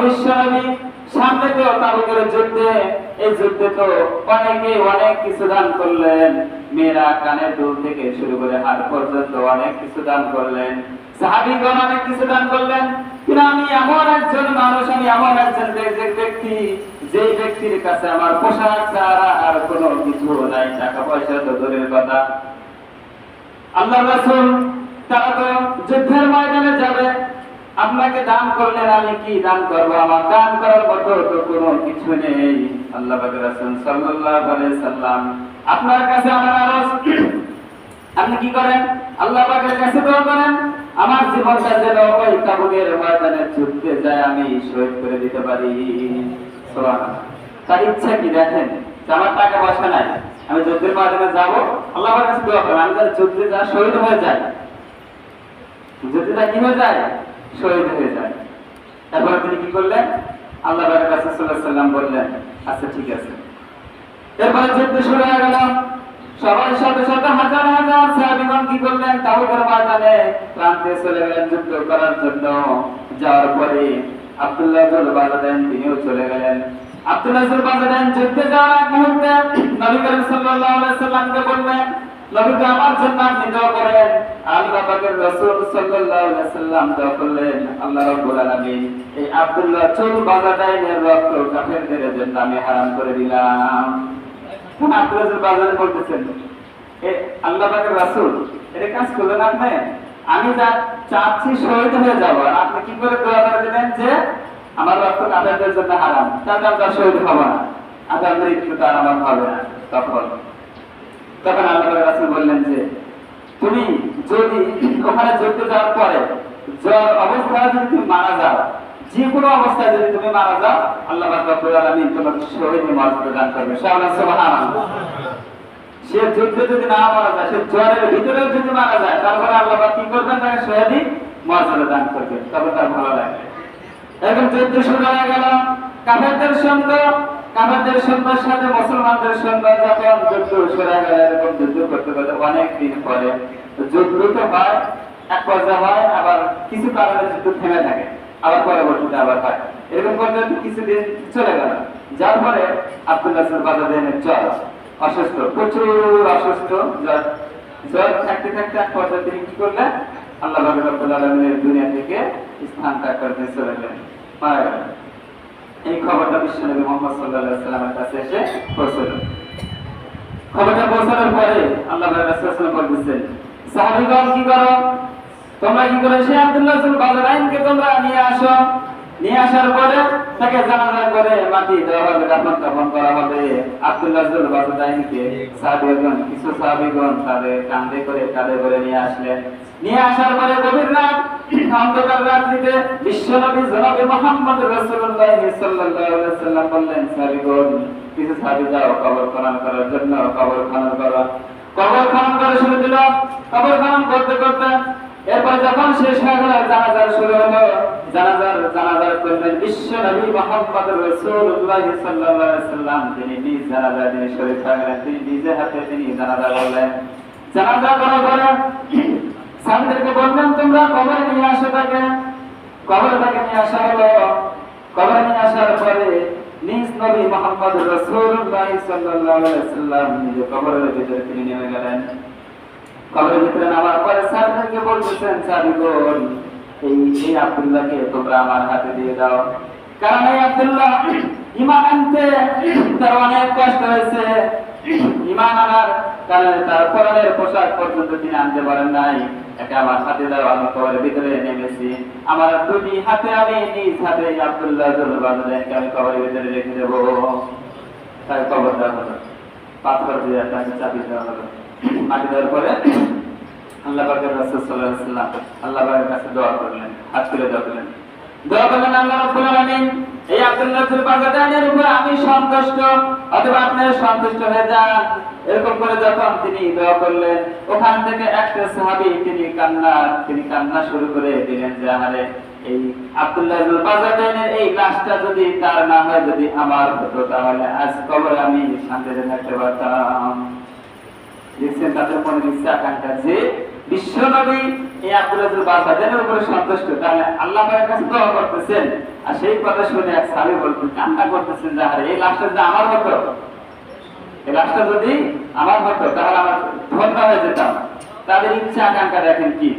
বিশ্বনবী সামনে তো তাবুকের যুদ্ধে, এই যুদ্ধে তো অনেকে অনেক কিছু দান করলেন, মেয়েরা কানের দুল থেকে শুরু করে হাত পর্যন্ত অনেক কিছু দান করলেন, সাহাবীগণ অনেক কিছু দান করলেন। কিন্তু আমি এমন একজন মানুষ, আমি এমন একজন ব্যক্তি, যে ব্যক্তির কাছে আমার পোশাক ছাড়া আর কোনো কিছু নাই, টাকা পয়সা তো দূরের কথা। আল্লাহ রাসূল তারা তো যুদ্ধের ময়দানে যাবে, আপনাকে দান করলেন, আমি কি দান করবো? আমার দান করার মতো তো কোনো কিছু নেই। আল্লাহ পাকের রাসূল সাল্লাল্লাহু আলাইহি সাল্লাম আপনার কাছে আমার আরজ, আপনি কি করেন? আল্লাহ পাকের কাছে দোয়া করেন, আমার জীবনটা যেন ওই তাবুকের ময়দানে যুদ্ধে যায় আমি শহীদ করে দিতে পারি। সুবহানাল্লাহ। তার ইচ্ছা কি দেখেন, যে আমার টাকা পয়সা নাই, আমি যুদ্ধের ময়দানে যাব, আল্লাহ পাকের কাছে দোয়া করেন আমি যেন যুদ্ধে যা শহীদ হয়ে যাই, যুদ্ধে কি হয়ে যায়, শহীদ হয়ে যায়। তারপরে তিনি কি করলেন? আল্লাহ পাকের কাছে সাল্লাল্লাহু আলাইহি সাল্লাম বললেন, আচ্ছা ঠিক আছে। এরপরে যুদ্ধ শুরু হয়ে গেল, সবাই শত শত হাজার হাজার সাহাবীগণ কি করলেন? তাবুকের ময়দানে প্রান্তে চলে গেলেন যুদ্ধ করার জন্য। যাওয়ার পরে আব্দুল্লাহ ইবনে বাজাদান তিনিও চলে গেলেন। আব্দুল্লাহ ইবনে বাজাদান যুদ্ধে যাওয়ার আগ মুহূর্তে নবী করিম সাল্লাল্লাহু আলাইহি সাল্লামকে বললেন, নবী আমার জন্য আপনি দোয়া করেন। আল্লাহ পাকের রাসূল সাল্লাল্লাহু আলাইহি সাল্লাম দোয়া করলেন, আল্লাহ রাব্বুল আলামিন এই আব্দুল্লাহ ইবনে বাজাদানের রক্ত কাফেরদের জন্য আমি হারাম করে দিলাম। আব্দুল্লাহ ইবনে বাজাদান বলতেছেন, আল্লাহ পাকের রাসূল এটা কাজ করলেন আপনি, আমি যা চাচ্ছি শহীদ হয়ে যাব, আর আপনি কি করে দোয়া করে দিলেন যে আমার রক্ত কাফেরদের জন্য হারাম, তাহলে আমরা শহীদ হব না, আপনার মৃত্যু তার আমার হবে না। তখন আল্লাহ পাকের রাসূল বললেন যে তুমি যদি ওখানে যুদ্ধে যাওয়ার পরে জ্বর অবস্থায় যদি তুমি মারা যাও, যে কোনো অবস্থায় যদি তুমি মারা যাও, আল্লাহ পাক রব্বুল আলামিন তোমাকে শহীদের মর্যাদা দান করবে। সুবহানাল্লাহ। সে যুদ্ধে যদি না মারা যায়, সে জ্বরের ভিতরেও যদি মারা যায়, তারপরে আল্লাহ পাক কি করবেন? তাকে শহীদের মর্যাদা দান করবেন, তবে তার ভালো লাগবে। এখন যুদ্ধ শুরু হয়ে গেল, কাফেরদের সঙ্গে সাথে মুসলমানদের সঙ্গে যখন যুদ্ধ শুরু হয়ে গেল, এরকম যুদ্ধ করতে করতে অনেক দিন পরে যুদ্ধ তো হয়, এক পর্যায়ে হয়, আবার কিছু কারণে যুদ্ধ থেমে থাকে, আবার পরবর্তীতে আবার হয়, এরকম করতে কিছুদিন চলে গেল। যার পরে আব্দুল্লাহ ইবনে বাজাদানের জ্বর, অসুস্থ, প্রচুর অসুস্থ, জ্বর থাকতে থাকতে এক পর্যায়ে তিনি কি করলেন? আল্লাহ রাব্বুল আলামিনের দুনিয়া থেকে স্থান ত্যাগ করতে চলে গেলেন, মারা গেলেন। এই খবরটা বিশ্বনবী মুহাম্মদ সাল্লাল্লাহু আলাইহি ওয়াসাল্লামের কাছে এসে পৌঁছলো। খবরটা পৌঁছানোর পরে আল্লাহ রাসূল বলতেছেন, সাহাবীগণ কি করো? তোমরা কি করে সে আব্দুল্লাহ ইবনে বাজাদানকে তোমরা নিয়ে আসো। নিয়ে আসার পরে তাকে জানাজা করে মাটি দেওয়া হবে, দাফন করা হবে। আব্দুল্লাহ ইবনে বাজাদানকে কিছু সাহাবীগণ তাদের কাঁধে করে নিয়ে আসলেন। নিয়ে আসার পরে গভীর রাত, অন্ধকার রাত্রিতে বিশ্বনবী জনাবে মুহাম্মদ রাসূলুল্লাহ সাল্লাল্লাহু আলাইহি ওয়াসাল্লাম বললেন, সাহাবীগণ কিছু সাহাবী যাও কবর খনন করার জন্য, কবর খনন করো। কবর খনন করে শুরু দিল। কবর খনন করতে করতে এরপর যখন শেষ হয়ে গেল, জানাজার শুরু হলো। জানাজার করলেন বিশ্বনবী মুহাম্মদ রাসূলুল্লাহ সাল্লাল্লাহু আলাইহি ওয়াসাল্লাম। তিনি নিজ জানাজায় তিনি শরীক হয়ে গেলেন, তিনি নিজে হাতে তিনি জানাজা করলেন। জানাজা করার পরে সাহাবীদেরকে বললেন, তোমরা কবরে নিয়ে আসো তাকে। কবরে তাকে নিয়ে আসা হলো। কবরে নিয়ে আসার পরে নিজ নবী মুহাম্মদ রাসূলুল্লাহ সাল্লাল্লাহু আলাইহি ওয়াসাল্লাম নিজে কবরের ভিতরে তিনি নেমে গেলেন। কবরের ভিতরে নামার পরে সাহাবীদেরকে বলতেছেন, সাহাবীগণ এই আব্দুল্লাহকে তোমরা আমার হাতে দিয়ে দাও, কারণ এই আব্দুল্লাহ ঈমান আনতে তার অনেক কষ্ট হয়েছে। ঈমান আনার কারণে তার পরনের পোশাক পর্যন্ত তিনি আনতে পারেন নাই। একে আমার হাতে দাও, আমি কবরের ভিতরে নেমেছি, আমার দুটি হাতে আমি নিজ হাতে আব্দুল্লাহ ইবনে বাজাদানকে আমি কবরের ভিতরে রেখে দেব। তাই কবর দেওয়া হলো, পাথর দিয়ে তাকে চাবি দেওয়া হলো। মাটি দেওয়ার পরে আল্লাহ পাকের রাসূল সাল্লাল্লাহু আলাইহি ওয়াসাল্লাম আল্লাহ পাকের কাছে দোয়া করলেন, হাত তুলে দোয়া করলেন। আল্লাহ রাব্বুল আলামিন এই আব্দুল্লাহ ইবনে বাজাদানের উপর আমি সন্তুষ্ট, অথবা আপনি সন্তুষ্ট হয়ে যান। এরকম করে যখন তিনি দোয়া করলেন, ওখান থেকে একটা সাহাবী তিনি কান্না শুরু করে দিলেন যে আরে এই আব্দুল্লাহ ইবনে বাজাদানের এই লাশটা যদি তার না হয়, যদি আমার হতো, তাহলে আজ কবরে আমি শান্তিতে থাকতে পারতাম। দেখছেন তাদের মনে ইচ্ছা আকাঙ্ক্ষা যে বিশ্বনবী এই আব্দুল্লাহ ইবনে বাজাদানের উপরে সন্তুষ্ট, তাহলে আল্লাহ পাকের কাছে দোয়া করতেছেন আর সেই কথা শুনে এক সাহাবী বলতেন, কান্না করতেছেন যে আরে এই লাশটা যদি আমার হতো, এই লাশটা যদি আমার হতো তাহলে আমার ধন্য হয়ে যেতাম। তাদের ইচ্ছা আকাঙ্ক্ষা দেখেন কি।